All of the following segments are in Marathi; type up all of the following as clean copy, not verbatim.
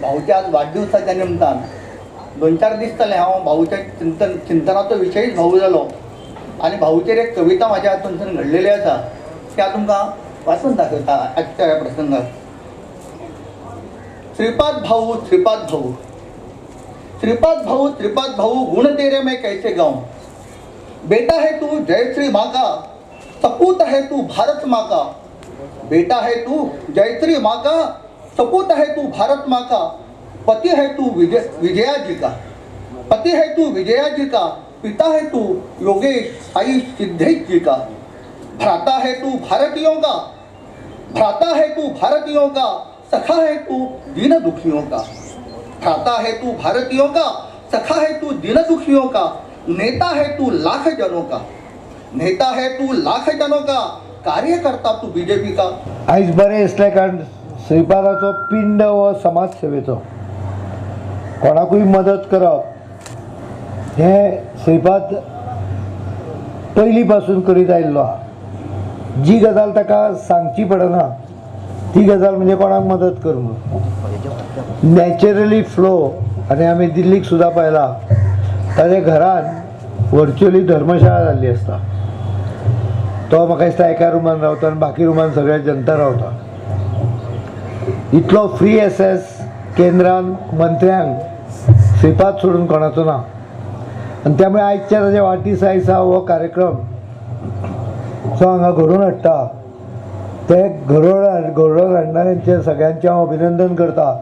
भाऊच्या आज वाढदिवसाच्या निमतान 2-4 दीस जाले हांव भाऊच्या चिंतनाचो विशयच भाऊ जालो आनी भाऊचेर एक कविता म्हाज्या हातूंतल्यान घडलेली आसा ती हांव तुमकां वाचून दाखयता आजच्या ह्या प्रसंगात. श्रीपाद भाऊ श्रीपाद भाऊ श्रीपाद भाऊ श्रीपाद भाऊ गुण तेरे मैं कैसे गाऊं. बेटा है तू जयश्री माँ का, सपूत है तू भारत माँ का. बेटा है तू जयश्री माँ का, सपूत है तू भारत माँ का. पति है तू विजया जी का, पति है तू विजया जी का. पिता है तू योगेश साई सिद्धेश जी का. भ्राता है तू भारतीयों का, भ्राता है तू भारतीयों का. सखा है तू दीन दुखियों का. भ्राता है तू भारतीयों का, सखा है तू दीन दुखियों का. नेता है तू लाख जनों का, नेता है तू लाख जनों का. कार्यकर्ता तू बीजेपी का. आयज बरें दिसलें कारण श्रीपादाचो पिंड व समाज सेवेचो कोणाकूय मदत करप हें श्रीपाद पयलीं पासून करीत आयिल्लो आहा. जी गजाल ताका सांगची पडना ती गजाल म्हणजे कोणाक मदत कर म्हणून नॅचरली फ्लो. आनी आमी दिल्लीक सुद्दां पळयलां ताच्या घरान व्हर्च्युअली धर्मशाळा जाल्ली आसता. तो म्हाका दिसता एका रुमान रावता आनी बाकी रुमान सगळ्या जनता रावता. इतलो फ्री एसेस केंद्रान मंत्र्यांक श्रीपाद सोडून कोणाचो ना. आनी त्यामुळे आयच्या ताच्या वाडदिसा हो कार्यक्रम जो हांगा घडोवन हाडटा ते घडोवन हाडणाऱ्यांचे सगळ्यांचे हांव अभिनंदन करता.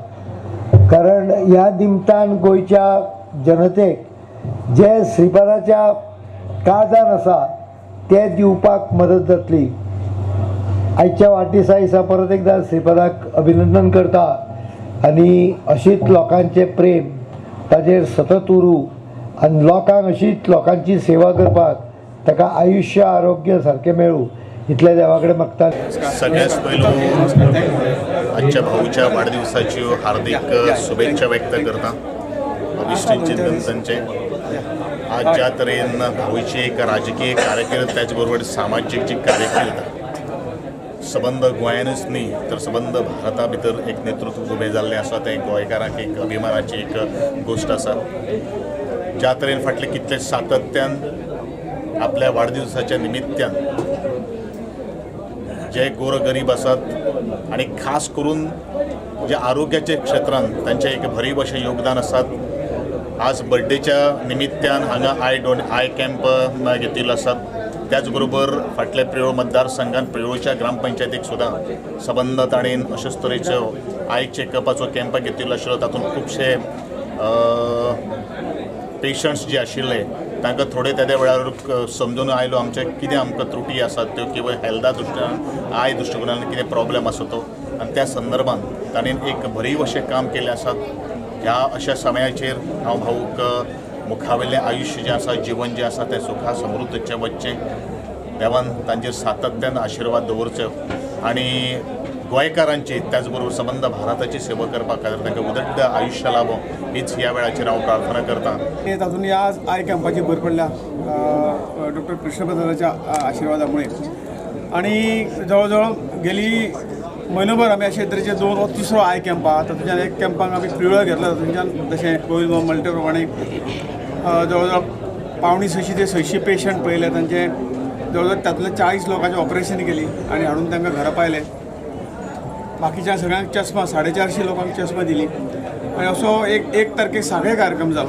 कारण ह्या निमतान गोंयच्या जनतेक जे श्रीपादाच्या काळजान आसा ते दिवपाक मदत जातली. आयच्या वाडदिसा परत एकदा श्रीपादाक अभिनंदन करता आनी अशीच लोकांचे प्रेम ताजेर सतत उरूं आनी लोकांक अशीच लोकांची सेवा करपाक ताका आयुष्य आरोग्य सारकें मेळूं इतले देवा कडेन मागता. सगळ्यात पयलो आजच्या भाऊच्या वाढदिवसाची हार्दिक शुभेच्छा व्यक्त करता. इश्टीन चिंतनचे आज ज्या तरेन भाऊची एक राजकीय कारकीर्द त्याचबरोबर सामाजिक जी कारकीर्द सबंद गोंयानूच न्ही तर सबंद भारता भितर एक नेतृत्व उबें जाल्लें आसा तें गोंयकारांक एक अभिमानाची एक गोश्ट आसा. ज्या तरेन फाटले कितले सातत्यान आपल्या वाढदिवसाच्या निमित्यान जे गोरगरीब आसात आनी खास करून जे आरोग्याच्या क्षेत्रांत तांचें एक भरीव अशें योगदान आसात. आज बर्थडेच्या निमित्यान हांगा आय कॅम्प घेतिल्लो आसात. त्याचबरोबर फाटल्या पिळो मतदारसंघात पिळोच्या ग्रामपंचायतीक सुद्दां सबंद ताणेन अशेच तरेचो आय चॅकअपाचो कॅम्प घेतिल्लो आशिल्लो. तातूंत खुबशे पेशंट्स जे आशिल्ले तांकां थोडे त्या वेळार समजून आयलो आमचे कितें आमकां त्रुटी आसात त्यो किंवा हेल्था दृश्टीन आय दृश्टिकोनान कितें प्रॉब्लेम आसा तो आनी त्या संदर्भान ताणेन एक भरीव अशें काम केलें आसा. ह्या अशा समयाचेर हांव भाऊक मुखावेलें आयुश्य जें आसा जीवन जें आसा तें सुखा समृद्धीचें वचचें देवान तांचेर सातत्यान आशिर्वाद दवरचो आनी गोंयकारांची त्याचबरोबर सबंद भारताची सेवा करपा खातीर तांकां उदंड आयुश्य लाभो हीच ह्या वेळाचेर हांव प्रार्थना करतां. तातूंत आज आय कॅम्पाची भर पडल्या डॉक्टर कृष्णप्रसादाच्या आशिर्वादामुळे आणि जवळजवळ गेली म्हयनोभर आमी अशे तरेचे 2 वा 3रो आय कॅम्प आहा. तातूंतल्यान एक कॅम्पाक आमी पिळो घेतला. तातूंतल्यान जशें गोविंद म्हणले प्रमाणे जवळजवळ 550 ते 600 पेशंट पळयले. तांचे जवळजवळ तातूंतले 40 लोकांची ऑपरेशन केली आणि हाडून तांकां घरा पायले. बाकीच्या सगळ्यांक चश्मा 450 लोकांक चश्मा दिली आणि असो एक तारखेक सगळे कार्यक्रम जालो.